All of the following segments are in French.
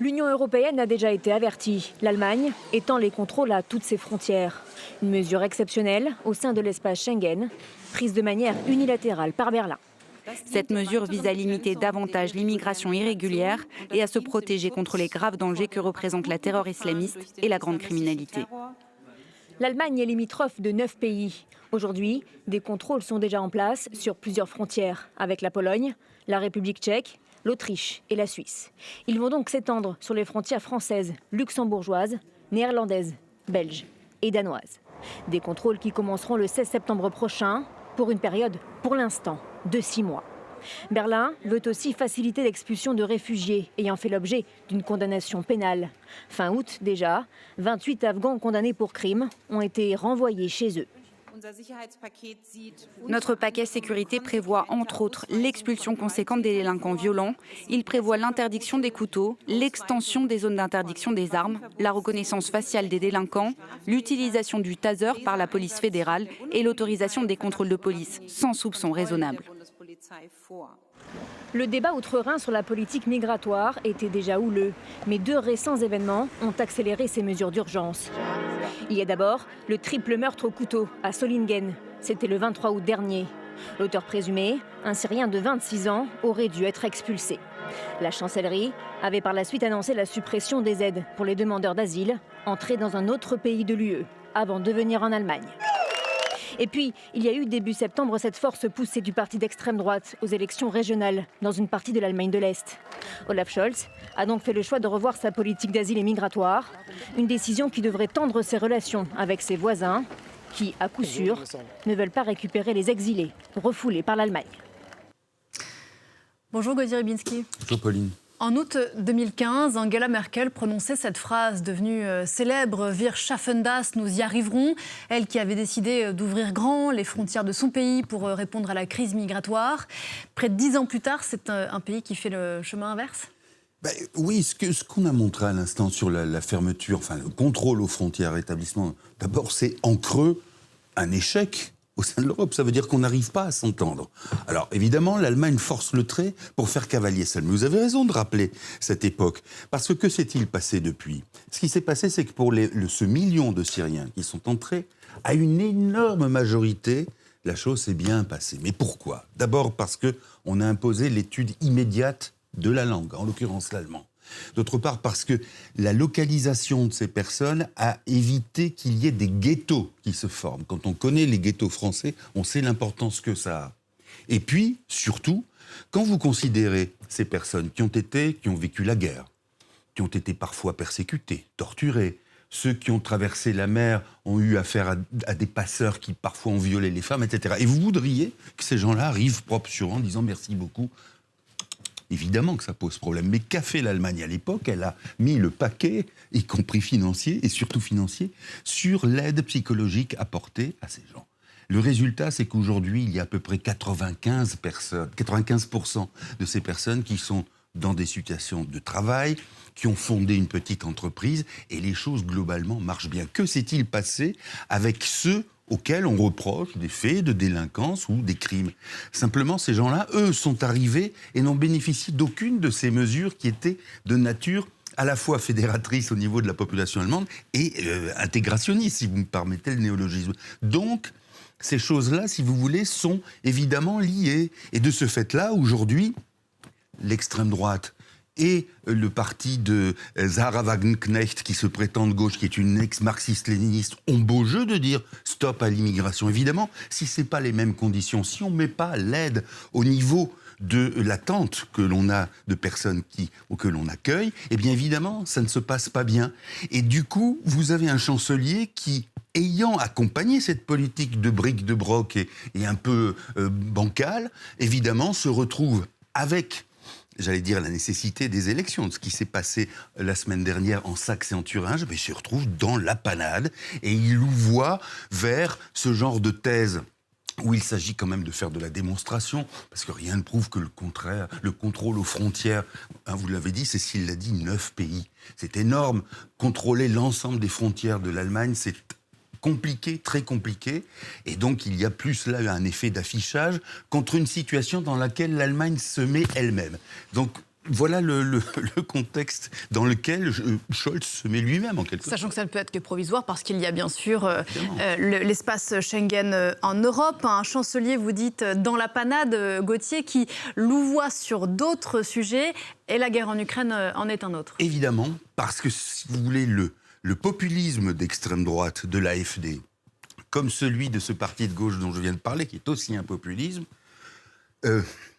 L'Union européenne a déjà été avertie, l'Allemagne étend les contrôles à toutes ses frontières. Une mesure exceptionnelle au sein de l'espace Schengen, prise de manière unilatérale par Berlin. Cette mesure vise à limiter davantage l'immigration irrégulière et à se protéger contre les graves dangers que représentent la terreur islamiste et la grande criminalité. L'Allemagne est limitrophe de 9 pays. Aujourd'hui, des contrôles sont déjà en place sur plusieurs frontières, avec la Pologne, la République tchèque, l'Autriche et la Suisse. Ils vont donc s'étendre sur les frontières françaises, luxembourgeoises, néerlandaises, belges et danoises. Des contrôles qui commenceront le 16 septembre prochain, pour une période, pour l'instant, de 6 mois. Berlin veut aussi faciliter l'expulsion de réfugiés ayant fait l'objet d'une condamnation pénale. Fin août déjà, 28 Afghans condamnés pour crimes ont été renvoyés chez eux. Notre paquet sécurité prévoit entre autres l'expulsion conséquente des délinquants violents. Il prévoit l'interdiction des couteaux, l'extension des zones d'interdiction des armes, la reconnaissance faciale des délinquants, l'utilisation du taser par la police fédérale et l'autorisation des contrôles de police sans soupçon raisonnable. Le débat outre-Rhin sur la politique migratoire était déjà houleux, mais 2 récents événements ont accéléré ces mesures d'urgence. Il y a d'abord le triple meurtre au couteau à Solingen. C'était le 23 août dernier. L'auteur présumé, un Syrien de 26 ans, aurait dû être expulsé. La chancellerie avait par la suite annoncé la suppression des aides pour les demandeurs d'asile entrés dans un autre pays de l'UE avant de venir en Allemagne. Et puis, il y a eu début septembre cette force poussée du parti d'extrême droite aux élections régionales dans une partie de l'Allemagne de l'Est. Olaf Scholz a donc fait le choix de revoir sa politique d'asile et migratoire, une décision qui devrait tendre ses relations avec ses voisins, qui, à coup sûr, ne veulent pas récupérer les exilés refoulés par l'Allemagne. Bonjour Gauthier Rybinski. Bonjour Pauline. En août 2015, Angela Merkel prononçait cette phrase devenue célèbre « Wir schaffen das, nous y arriverons ». Elle qui avait décidé d'ouvrir grand les frontières de son pays pour répondre à la crise migratoire. Près de 10 ans plus tard, c'est un pays qui fait le chemin inverse ? Oui, ce qu'on a montré à l'instant sur la fermeture, enfin le contrôle aux frontières, établissement, d'abord c'est en creux un échec au sein de l'Europe. Ça veut dire qu'on n'arrive pas à s'entendre. Alors, évidemment, l'Allemagne force le trait pour faire cavalier seul. Mais vous avez raison de rappeler cette époque. Parce que s'est-il passé depuis ? Ce qui s'est passé, c'est que pour ce million de Syriens qui sont entrés, à une énorme majorité, la chose s'est bien passée. Mais pourquoi ? D'abord parce qu'on a imposé l'étude immédiate de la langue, en l'occurrence l'allemand. D'autre part, parce que la localisation de ces personnes a évité qu'il y ait des ghettos qui se forment. Quand on connaît les ghettos français, on sait l'importance que ça a. Et puis, surtout, quand vous considérez ces personnes qui ont vécu la guerre, qui ont été parfois persécutées, torturées, ceux qui ont traversé la mer ont eu affaire à des passeurs qui parfois ont violé les femmes, etc. Et vous voudriez que ces gens-là arrivent propres sur en disant « merci beaucoup ». Évidemment que ça pose problème. Mais qu'a fait l'Allemagne à l'époque ? Elle a mis le paquet, y compris financier, et surtout financier, sur l'aide psychologique apportée à ces gens. Le résultat, c'est qu'aujourd'hui, il y a à peu près 95% de ces personnes qui sont dans des situations de travail, qui ont fondé une petite entreprise, et les choses, globalement, marchent bien. Que s'est-il passé avec ceux auxquels on reproche des faits de délinquance ou des crimes? Simplement, ces gens-là, eux, sont arrivés et n'ont bénéficié d'aucune de ces mesures qui étaient de nature à la fois fédératrice au niveau de la population allemande et intégrationniste, si vous me permettez le néologisme. Donc, ces choses-là, si vous voulez, sont évidemment liées. Et de ce fait-là, aujourd'hui, l'extrême droite et le parti de Sarah Wagenknecht, qui se prétend de gauche, qui est une ex-marxiste-léniniste, ont beau jeu de dire stop à l'immigration. Évidemment, si ce n'est pas les mêmes conditions, si on ne met pas l'aide au niveau de l'attente que l'on a de personnes que l'on accueille, eh bien évidemment, ça ne se passe pas bien. Et du coup, vous avez un chancelier qui, ayant accompagné cette politique de bric de broc et un peu bancale, évidemment, se retrouve avec, j'allais dire, la nécessité des élections, de ce qui s'est passé la semaine dernière en Saxe et en Thuringe, mais il se retrouve dans la panade et il louvoie vers ce genre de thèse où il s'agit quand même de faire de la démonstration, parce que rien ne prouve que le contraire, le contrôle aux frontières, vous l'avez dit, Cécile l'a dit, 9 pays. C'est énorme. Contrôler l'ensemble des frontières de l'Allemagne, c'est compliqué, très compliqué, et donc il y a plus là un effet d'affichage contre une situation dans laquelle l'Allemagne se met elle-même. Donc voilà le contexte dans lequel Scholz se met lui-même en quelque sorte. Sachant que ça ne peut être que provisoire parce qu'il y a bien sûr l'espace Schengen en Europe. Un chancelier, vous dites, dans la panade, Gauthier, qui louvoie sur d'autres sujets et la guerre en Ukraine en est un autre. Évidemment, parce que si vous voulez, le populisme d'extrême droite de l'AfD, comme celui de ce parti de gauche dont je viens de parler, qui est aussi un populisme,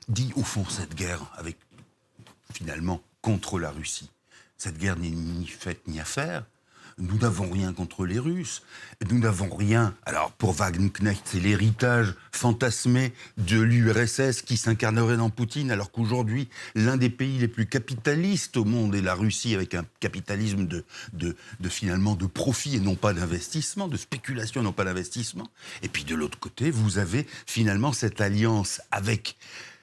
dit au fond cette guerre avec finalement contre la Russie. Cette guerre n'est ni faite ni à faire. Nous n'avons rien contre les Russes. Nous n'avons rien... Alors, pour Wagenknecht, c'est l'héritage fantasmé de l'URSS qui s'incarnerait dans Poutine, alors qu'aujourd'hui, l'un des pays les plus capitalistes au monde est la Russie, avec un capitalisme finalement de profit et non pas d'investissement, de spéculation et non pas d'investissement. Et puis, de l'autre côté, vous avez finalement cette alliance avec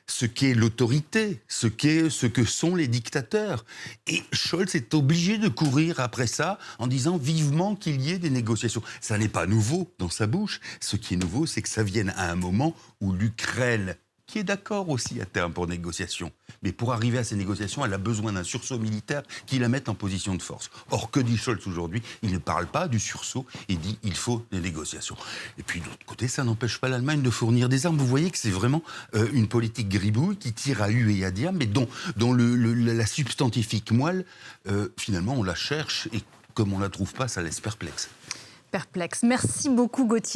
ce qu'est l'autorité, ce que sont les dictateurs. Et Scholz est obligé de courir après ça en disant vivement qu'il y ait des négociations. Ça n'est pas nouveau dans sa bouche. Ce qui est nouveau, c'est que ça vienne à un moment où l'Ukraine, qui est d'accord aussi à terme pour négociation, mais pour arriver à ces négociations, elle a besoin d'un sursaut militaire qui la mette en position de force. Or, que dit Scholz aujourd'hui ? Il ne parle pas du sursaut, il dit il faut des négociations. Et puis, de l'autre côté, ça n'empêche pas l'Allemagne de fournir des armes. Vous voyez que c'est vraiment une politique gribouille qui tire à hu et à diable, mais dont la substantifique moelle, finalement, on la cherche et comme on ne la trouve pas, ça laisse perplexe. Perplexe. Merci beaucoup, Gauthier.